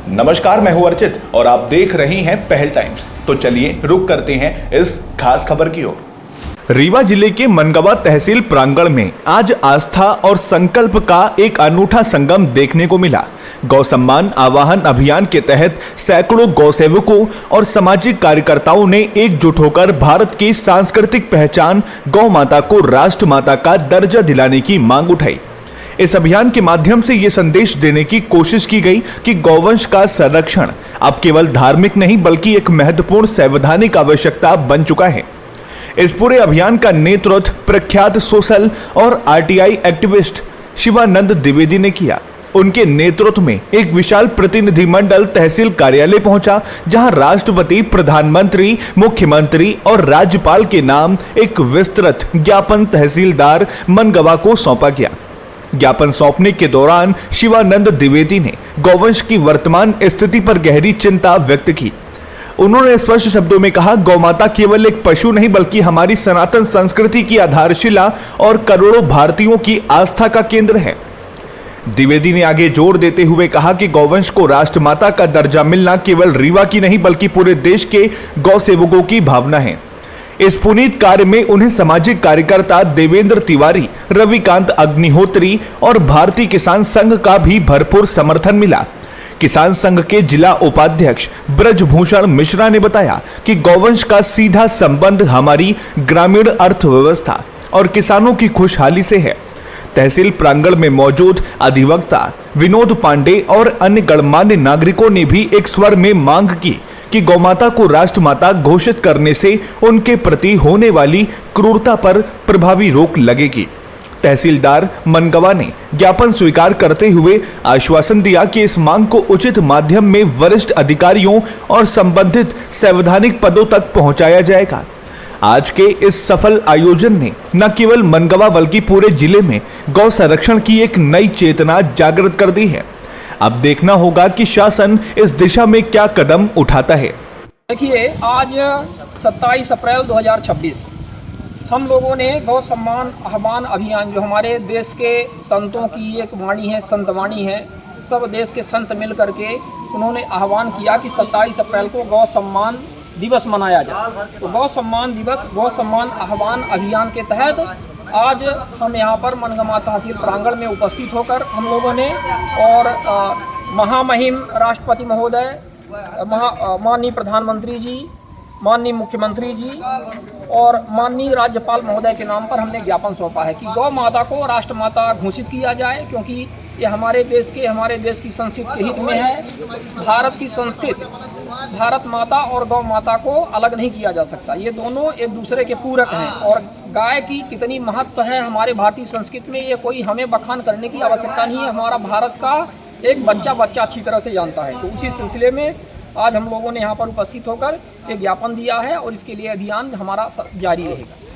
नमस्कार, मैं हूं अर्चित और आप देख रहे हैं पहल टाइम्स। तो चलिए रुक करते हैं इस खास खबर की ओर। रीवा जिले के मनगवा तहसील प्रांगण में आज आस्था और संकल्प का एक अनूठा संगम देखने को मिला। गौ सम्मान आवाहन अभियान के तहत सैकड़ों गौ सेवकों और सामाजिक कार्यकर्ताओं ने एकजुट होकर भारत की सांस्कृतिक पहचान गौ माता को राष्ट्र माता का दर्जा दिलाने की मांग उठाई। इस अभियान के माध्यम से ये संदेश देने की कोशिश की गई कि गौवंश का संरक्षण अब केवल धार्मिक नहीं बल्कि एक महत्वपूर्ण संवैधानिक आवश्यकता बन चुका है। इस पूरे अभियान का नेतृत्व प्रख्यात सोशल और आरटीआई एक्टिविस्ट शिवानंद द्विवेदी ने किया। उनके नेतृत्व में एक विशाल प्रतिनिधिमंडल तहसील कार्यालय पहुंचा, जहां राष्ट्रपति, प्रधानमंत्री, मुख्यमंत्री और राज्यपाल के नाम एक विस्तृत ज्ञापन तहसीलदार मनगवा को सौंपा गया। ज्ञापन सौंपने के दौरान शिवानंद द्विवेदी ने गौवंश की वर्तमान स्थिति पर गहरी चिंता व्यक्त की। उन्होंने स्पष्ट शब्दों में कहा, गौ माता केवल एक पशु नहीं बल्कि हमारी सनातन संस्कृति की आधारशिला और करोड़ों भारतीयों की आस्था का केंद्र है। द्विवेदी ने आगे जोर देते हुए कहा कि गौवंश को राष्ट्रमाता का दर्जा मिलना केवल रीवा की नहीं बल्कि पूरे देश के गौ सेवकों की भावना है। इस पुनीत कार्य में उन्हें सामाजिक कार्यकर्ता देवेंद्र तिवारी, रविकांत अग्निहोत्री और भारतीय किसान संघ का भी भरपूर समर्थन मिला। किसान संघ के जिला उपाध्यक्ष ब्रजभूषण मिश्रा ने बताया कि गौवंश का सीधा संबंध हमारी ग्रामीण अर्थव्यवस्था और किसानों की खुशहाली से है। तहसील प्रांगण में मौजूद अधिवक्ता विनोद पांडे और अन्य गणमान्य नागरिकों ने भी एक स्वर में मांग की कि गौमाता को राष्ट्रमाता घोषित करने से उनके प्रति होने वाली क्रूरता पर प्रभावी रोक लगेगी। तहसीलदार मनगवा ने ज्ञापन स्वीकार करते हुए आश्वासन दिया कि इस मांग को उचित माध्यम में वरिष्ठ अधिकारियों और संबंधित संवैधानिक पदों तक पहुंचाया जाएगा। आज के इस सफल आयोजन ने न केवल मनगवा बल्कि पूरे जिले में गौ संरक्षण की एक नई चेतना जागृत कर दी है। अब देखना होगा कि शासन इस दिशा में क्या कदम उठाता है। देखिए, आज 27 अप्रैल 2026 हम लोगों ने गौ सम्मान आह्वान अभियान, जो हमारे देश के संतों की एक वाणी है, संतवाणी है, सब देश के संत मिल करके उन्होंने आह्वान किया कि 27 अप्रैल को गौ सम्मान दिवस मनाया जाए। तो गौ सम्मान दिवस, गौ सम्मान आह्वान अभियान के तहत आज हम यहाँ पर मनगवा तहसील प्रांगण में उपस्थित होकर हम लोगों ने और महामहिम राष्ट्रपति महोदय, माननीय प्रधानमंत्री जी, माननीय मुख्यमंत्री जी और माननीय राज्यपाल महोदय के नाम पर हमने ज्ञापन सौंपा है कि गौ माता को राष्ट्रमाता घोषित किया जाए, क्योंकि ये हमारे देश की संस्कृति के हित में है। भारत की संस्कृति, भारत माता और गौ माता को अलग नहीं किया जा सकता, ये दोनों एक दूसरे के पूरक हैं। और गाय की कितनी महत्व है हमारे भारतीय संस्कृति में, ये कोई हमें बखान करने की आवश्यकता नहीं है। हमारा भारत का एक बच्चा अच्छी तरह से जानता है। तो उसी सिलसिले में आज हम लोगों ने यहाँ पर उपस्थित होकर एक ज्ञापन दिया है और इसके लिए अभियान हमारा जारी रहेगा।